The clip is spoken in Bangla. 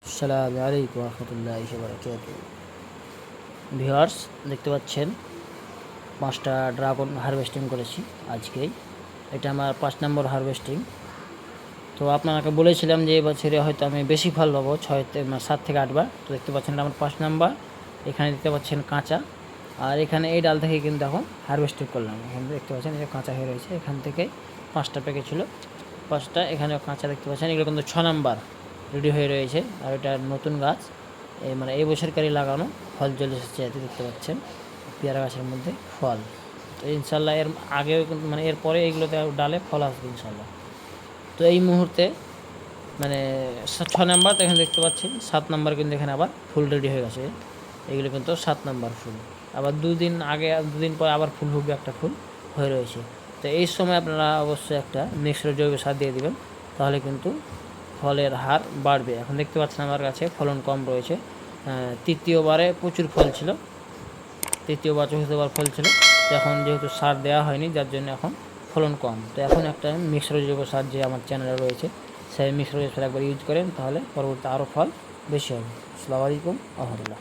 আসসালামু আলাইকুম রহমতুল্লাহি ওয়া বারাকাতুহু। ভিউয়ার্স, দেখতে পাচ্ছেন 5টা ড্রাগন হারভেস্টিং করেছি আজকেই। এটা আমার 5 নম্বর হারভেস্টিং। তো আপনাকে বলেছিলাম যে এবছরে হয়তো আমি বেশি ফল পাবো, 7 থেকে 8 বার। তো দেখতে পাচ্ছেন এটা আমার 5 নাম্বার। এখানে দেখতে পাচ্ছেন কাঁচা, আর এখানে এই ডাল থেকে কিন্তু এখন হারভেস্টিং করলাম। এখানে দেখতে পাচ্ছেন এই যে কাঁচা হয়ে রয়েছে, এখান থেকে 5টা প্যাকেট ছিল, 5টা এখানেও কাঁচা দেখতে পাচ্ছেন। এগুলো কিন্তু 6 নাম্বার রেডি হয়ে রয়েছে। আর এটা নতুন গাছ, মানে এই বছরকারই লাগানো, ফল চলে এসেছে। এতে দেখতে পাচ্ছেন পেয়ারা গাছের মধ্যে ফল। তো ইনশাল্লাহ এর আগেও কিন্তু মানে এরপরে এইগুলোতে ডালে ফল আসবে ইনশাল্লাহ। তো এই মুহূর্তে মানে 6 নাম্বার, তো এখানে দেখতে পাচ্ছেন 7 নাম্বার কিন্তু এখানে আবার ফুল রেডি হয়ে গেছে। এগুলো কিন্তু 7 নাম্বার ফুল। আবার 2 দিন আগে 2 দিন পর আবার ফুল হবে, একটা ফুল হয়ে রয়েছে। তো এই সময় আপনারা অবশ্যই একটা মিশ্র জৈব সার দিয়ে দেবেন, তাহলে কিন্তু ফলের হার বাড়বে। এখন দেখতে পাচ্ছেন আমার কাছে ফলন কম রয়েছে। তৃতীয়বারে প্রচুর ফল ছিল, তৃতীয়বার চতুর্থবার ফল ছিল। তো এখন যেহেতু সার দেওয়া হয়নি, যার জন্য এখন ফলন কম। তো এখন একটা মিশ্র জৈব সার যে আমার চ্যানেলে রয়েছে, সেই মিশ্র জৈব সার একবার ইউজ করেন, তাহলে পরবর্তী আরও ফল বেশি হবে। আসসালামু আলাইকুম রহমতুল্লাহ।